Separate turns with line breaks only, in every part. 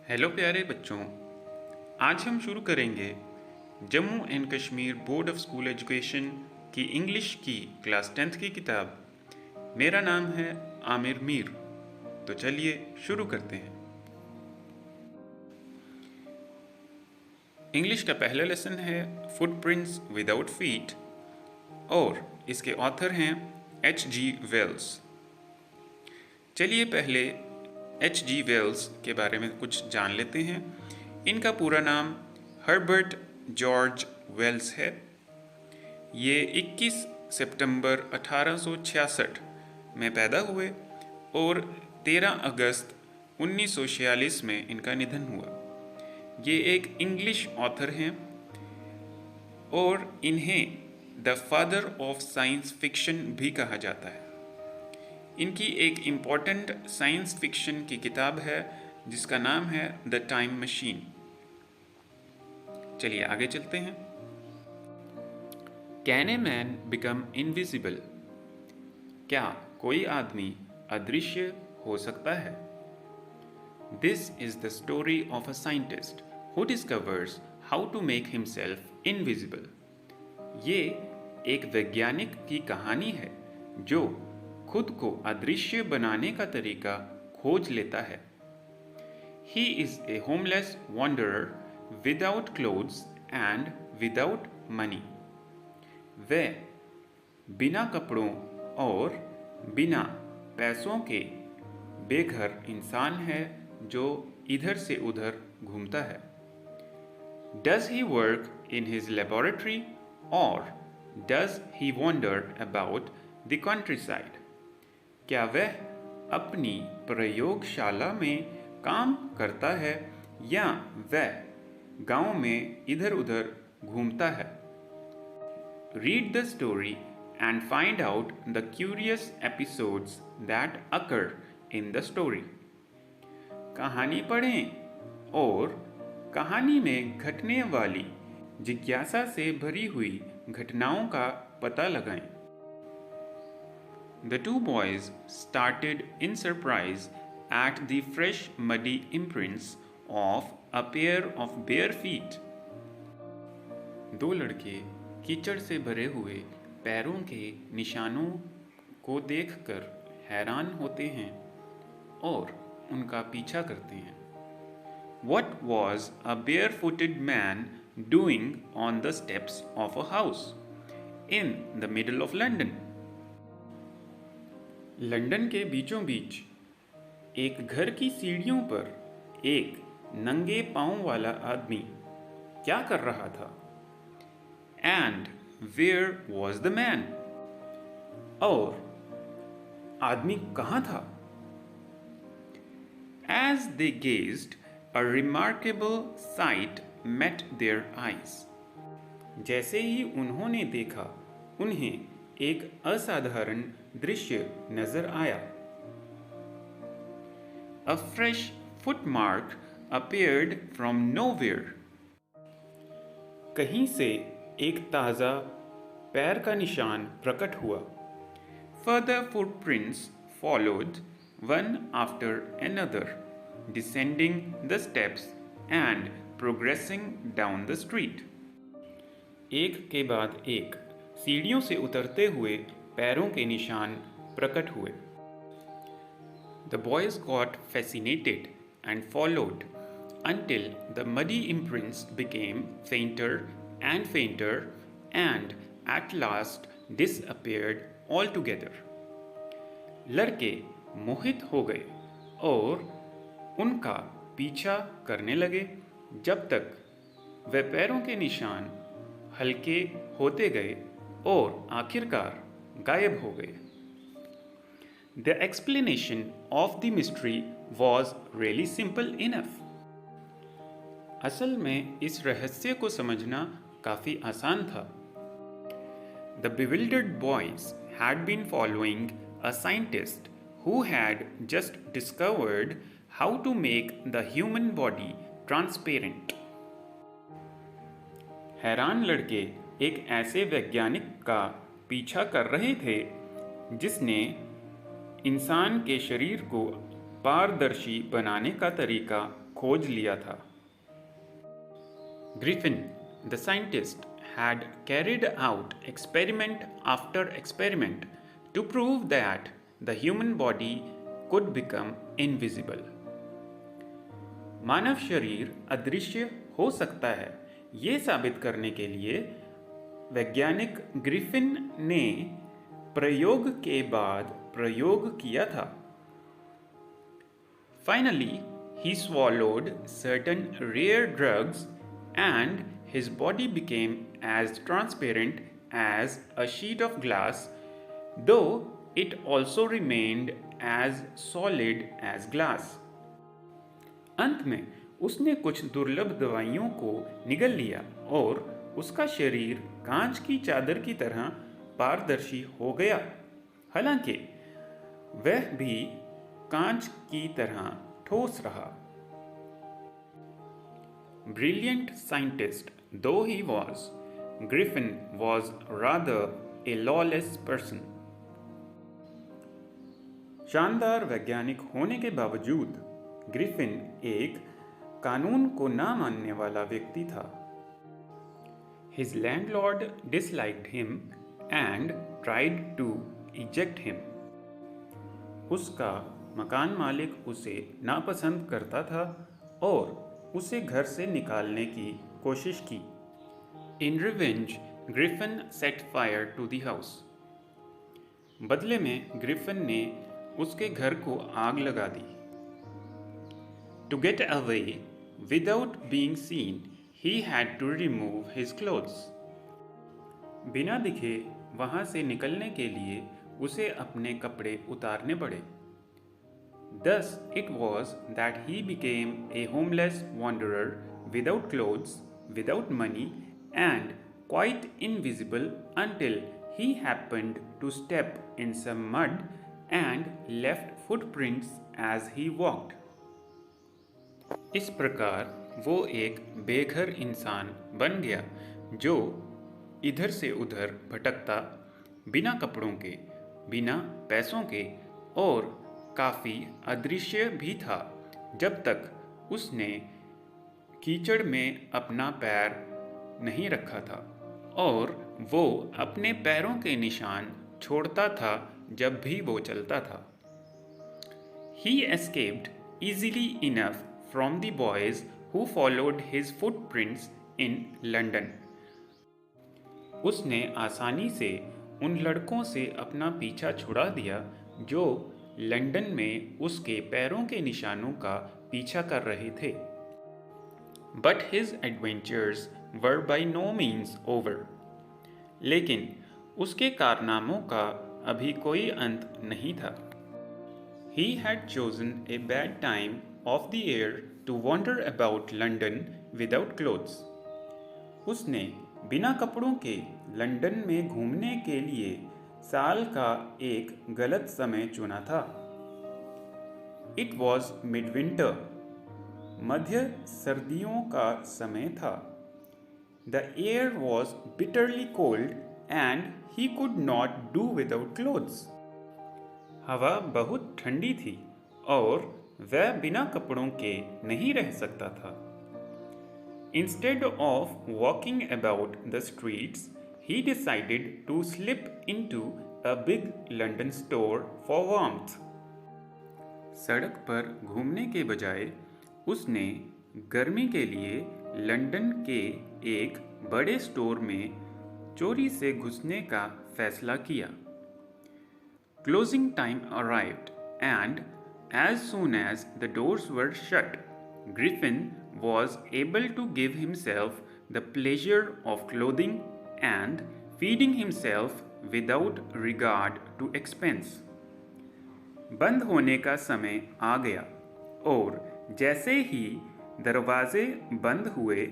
Hello प्यारे बच्चों। आज हम शुरू करेंगे Jammu and Kashmir board of school education की इंग्लिश की क्लास 10th की किताब। मेरा नाम है आमिर मीर। तो चलिए शुरू करते हैं। इंग्लिश का पहला लेसन है फुटप्रिंट्स विदाउट फीट और इसके ऑथर हैं H.G. वेल्स। चलिए पहले H.G. वेल्स के बारे में कुछ जान लेते हैं। इनका पूरा नाम हर्बर्ट जॉर्ज वेल्स है। ये 21 सितंबर 1866 में पैदा हुए और 13 अगस्त 1946 में इनका निधन हुआ। ये एक इंग्लिश ऑथर हैं और इन्हें the father of science fiction भी कहा जाता है। इनकी एक इम्पॉर्टेंट साइंस फिक्शन की किताब है जिसका नाम है द टाइम मशीन। चलिए आगे चलते हैं। Can a man become invisible? क्या कोई आदमी अदृश्य हो सकता है? This is the story of a scientist who discovers how to make himself invisible. ये एक वैज्ञानिक की कहानी है जो खुद को अदृश्य बनाने का तरीका खोज लेता है। He is a homeless wanderer without clothes and without money. वह बिना कपड़ों और बिना पैसों के बेघर इंसान है जो इधर से उधर घूमता है। Does he work in his laboratory or does he wander about the countryside? क्या वह अपनी प्रयोगशाला में काम करता है या वह गांव में इधर उधर घूमता है? Read the story and find out the curious episodes that occur in the story. कहानी पढ़ें और कहानी में घटने वाली जिज्ञासा से भरी हुई घटनाओं का पता लगाएं। The two boys started in surprise at the fresh muddy imprints of a pair of bare feet. दो लड़के कीचड़ से भरे हुए पैरों के निशानों को देखकर हैरान होते हैं और उनका पीछा करते हैं। What was a barefooted man doing on the steps of a house in the middle of London? London के बीचों बीच एक घर की सीढ़ियों पर एक नंगे पांव वाला आदमी क्या कर रहा था? And where was the man? और आदमी कहाँ था? As they gazed, a remarkable sight met their eyes. जैसे ही उन्होंने देखा, उन्हें एक असाधारण दृश्य नजर आया। A fresh footmark appeared from nowhere. कहीं से एक ताजा पैर का निशान प्रकट हुआ। Further footprints followed, one after another, descending the steps and progressing down the street. एक के बाद एक सीढ़ियों से उतरते हुए पैरों के निशान प्रकट हुए। The boys got fascinated and followed until the muddy imprints became fainter and fainter and at last disappeared altogether. लड़के मोहित हो गए और उनका पीछा करने लगे जब तक वे पैरों के निशान हल्के होते गए और आखिरकार गायब हो गए। The explanation of the mystery was really simple enough. असल में इस रहस्य को समझना काफी आसान था। The bewildered boys had been following a scientist who had just discovered how to make the human body transparent. हैरान लड़के एक ऐसे वैज्ञानिक का पीछा कर रहे थे जिसने इंसान के शरीर को पारदर्शी बनाने का तरीका खोज लिया था। Griffin, the scientist, had carried out experiment after experiment to prove that the human body could become invisible. मानव शरीर अदृश्य हो सकता है, ये साबित करने के लिए वैज्ञानिक ग्रिफिन ने प्रयोग के बाद प्रयोग किया था। Finally, he swallowed certain rare drugs and his body became as transparent as a sheet of glass, though it also remained as solid as glass. अंत में उसने कुछ दुर्लभ दवाइयों को निगल लिया और उसका शरीर कांच की चादर की तरह पारदर्शी हो गया, हालांकि वह भी कांच की तरह ठोस रहा। Brilliant scientist though he was, Griffin was rather a lawless person. शानदार वैज्ञानिक होने के बावजूद ग्रिफिन एक कानून को ना मानने वाला व्यक्ति था। His landlord disliked him and tried to eject him. उसका मकान मालिक उसे नापसंद करता था और उसे घर से निकालने की कोशिश की। In revenge, Griffin set fire to the house. बदले में ग्रिफिन ने उसके घर को आग लगा दी। To get away without being seen, he had to remove his clothes. बिना दिखे वहां से निकलने के लिए उसे अपने कपड़े उतारने पड़े। Thus it was that he became a homeless wanderer without clothes, without money, and quite invisible until he happened to step in some mud and left footprints as he walked. इस प्रकार वो एक बेघर इंसान बन गया जो इधर से उधर भटकता, बिना कपड़ों के, बिना पैसों के और काफ़ी अदृश्य भी था, जब तक उसने कीचड़ में अपना पैर नहीं रखा था और वो अपने पैरों के निशान छोड़ता था जब भी वो चलता था। He escaped easily enough from the boys who followed his footprints in London. उसने आसानी से उन लड़कों से अपना पीछा छुड़ा दिया जो लंदन में उसके पैरों के निशानों का पीछा कर रहे थे। But his adventures were by no means over. लेकिन उसके कारनामों का अभी कोई अंत नहीं था। He had chosen a bad time of the year to wander about London without clothes. उसने बिना कपड़ों के लंदन में घूमने के लिए साल का एक गलत समय चुना था। It was midwinter. मध्य सर्दियों का समय था। The air was bitterly cold and he could not do without clothes. हवा बहुत ठंडी थी और वह बिना कपड़ों के नहीं रह सकता था। Instead of walking about the streets, he decided to slip into a big London store for warmth. सड़क पर घूमने के बजाय उसने गर्मी के लिए लंदन के एक बड़े स्टोर में चोरी से घुसने का फैसला किया। Closing time arrived, and as soon as the doors were shut, Griffin was able to give himself the pleasure of clothing and feeding himself without regard to expense. बंद होने का समय आ गया और जैसे ही दरवाजे बंद हुए,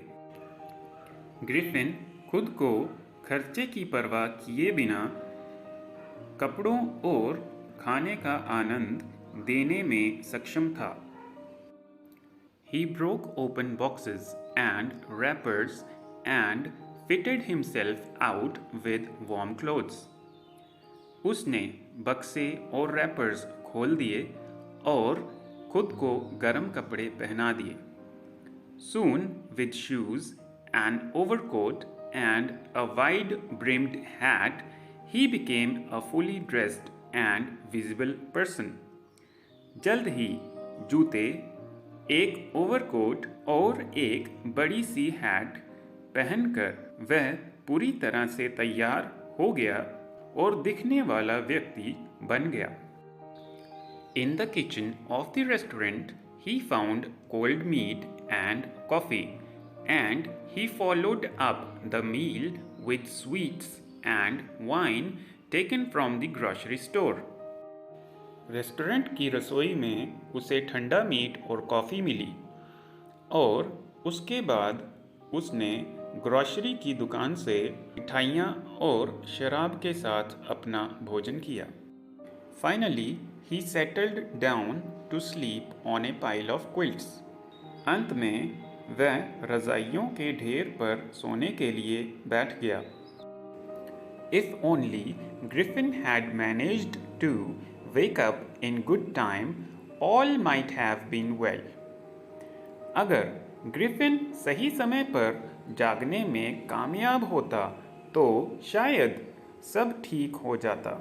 ग्रिफिन खुद को खर्चे की परवाह किए बिना कपड़ों और खाने का आनंद देने में सक्षम था। He broke open boxes and wrappers and fitted himself out with warm clothes. उसने बक्से और रैपर्स खोल दिए और खुद को गर्म कपड़े पहना दिए। Soon, with shoes, an overcoat, and a wide brimmed hat, he became a fully dressed and visible person. जल्द ही जूते, एक ओवरकोट और एक बड़ी सी हैट पहनकर वह पूरी तरह से तैयार हो गया और दिखने वाला व्यक्ति बन गया. In the kitchen of the restaurant, he found cold meat and coffee, and he followed up the meal with sweets and wine taken from the grocery store. Restaurant की रसोई में उसे ठंडा मीट और कॉफ़ी मिली और उसके बाद उसने ग्रोसरी की दुकान से मिठाइयाँ और शराब के साथ अपना भोजन किया. Finally, he settled down to sleep on a pile of quilts. अंत में वह रज़ाइयों के ढेर पर सोने के लिए बैठ गया. If only Griffin had managed to wake up in good time, all might have been well. अगर ग्रिफिन सही समय पर जागने में कामयाब होता तो शायद सब ठीक हो जाता.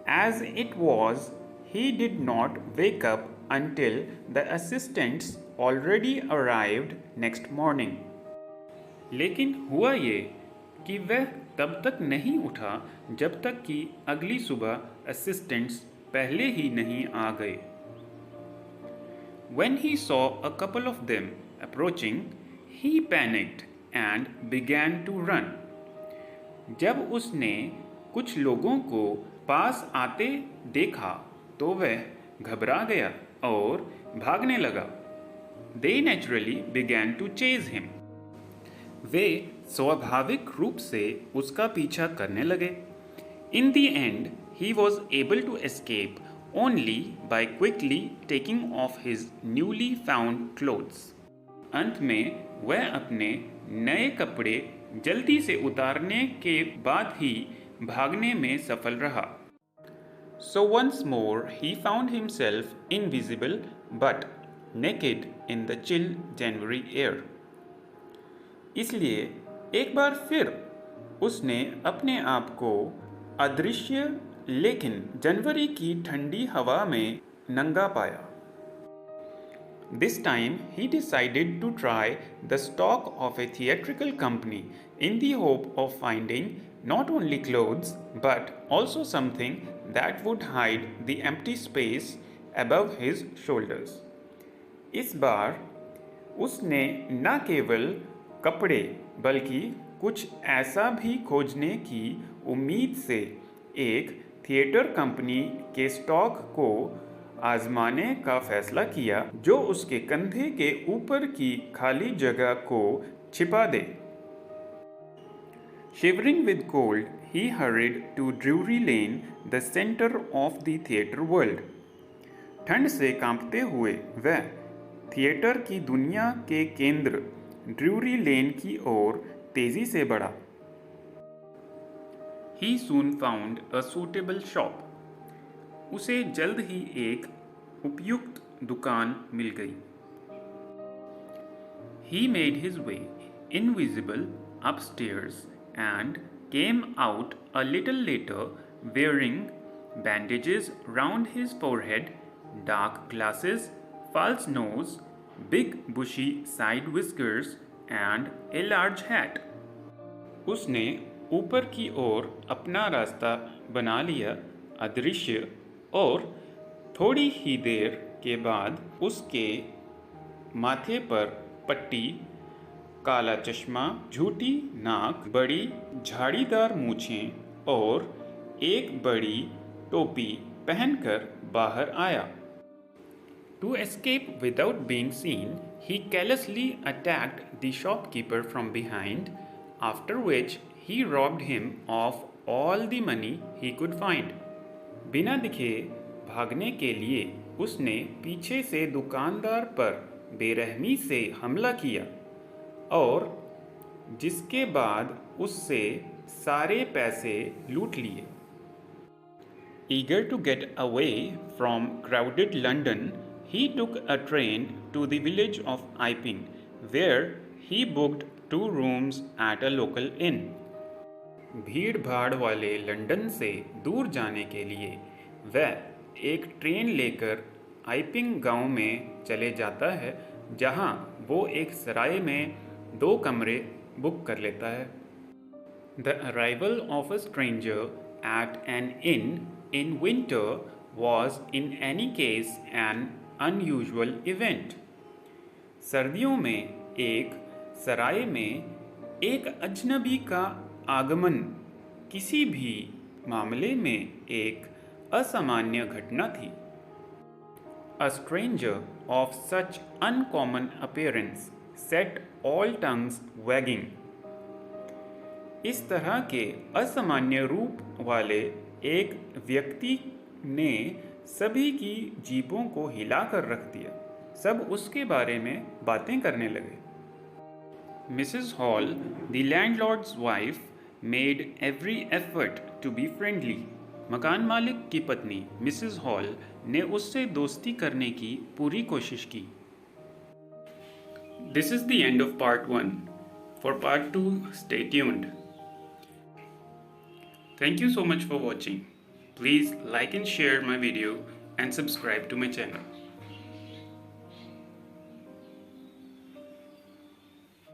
As it was, he did not wake up until the assistants already arrived next morning. लेकिन हुआ ये कि वह तब तक नहीं उठा जब तक कि अगली सुबह असिस्टेंट्स पहले ही नहीं आ गए. When he saw a couple of them approaching, he panicked and began to run. जब उसने कुछ लोगों को पास आते देखा तो वह घबरा गया और भागने लगा. They naturally began to chase him. वे स्वाभाविक रूप से उसका पीछा करने लगे. In the end, he was able to escape only by quickly taking off his newly found clothes. अंत में वह अपने नए कपड़े जल्दी से उतारने के बाद ही भागने में सफल रहा. So once more he found himself invisible but naked in the chill January air. इसलिए एक बार फिर उसने अपने आप को अदृश्य लेकिन जनवरी की ठंडी हवा में नंगा पाया. This time he decided to try the stock of a theatrical company in the hope of finding not only clothes but also something that would hide the empty space above his shoulders. इस बार उसने न केवल कपड़े बल्कि कुछ ऐसा भी खोजने की उम्मीद से एक थिएटर कंपनी के स्टॉक को आजमाने का फैसला किया जो उसके कंधे के ऊपर की खाली जगह को छिपा दे. Shivering with cold, he hurried to Drury Lane, the center of the theatre world. ठंड से कांपते हुए वह थिएटर की दुनिया के केंद्र ड्रूरी लेन की ओर तेजी से बढ़ा. He soon found a suitable shop. उसे जल्द ही एक उपयुक्त दुकान मिल गई. He made his way invisible upstairs and came out a little later wearing bandages round his forehead, dark glasses, false nose, big bushy side whiskers and a large hat. उसने ऊपर की ओर अपना रास्ता बना लिया अदृश्य और थोड़ी ही देर के बाद उसके माथे पर पट्टी, काला चश्मा, झूठी नाक, बड़ी झाड़ीदार मूछें और एक बड़ी टोपी पहनकर बाहर आया. To escape without being seen, he carelessly attacked the shopkeeper from behind, after which he robbed him of all the money he could find. बिना दिखे भागने के लिए उसने पीछे से दुकानदार पर बेरहमी से हमला किया और जिसके बाद उससे सारे पैसे लूट लिए. Eager to get away from crowded London, he took a train to the village of Iping, where he booked 2 rooms at a local inn. भीड़ भाड़ वाले लंदन से दूर जाने के लिए वह एक ट्रेन लेकर आइपिंग गांव में चले जाता है, जहां वो एक सराय में 2 कमरे बुक कर लेता है. The arrival of a stranger at an inn in winter was in any case an unusual event. सर्दियों में एक सराय में एक अजनबी का आगमन किसी भी मामले में एक असामान्य घटना थी. A stranger of such uncommon appearance set all tongues wagging. इस तरह के असामान्य रूप वाले एक व्यक्ति ने सभी की जीभों को हिलाकर रख दिया. सब उसके बारे में बातें करने लगे. Mrs Hall, the landlord's wife, made every effort to be friendly. मकान मालिक की पत्नी मिसेस हॉल ने उससे दोस्ती करने की पूरी कोशिश की. This is the end of part 1. For part 2, stay tuned. Thank you so much for watching. Please like and share my video and subscribe to my channel.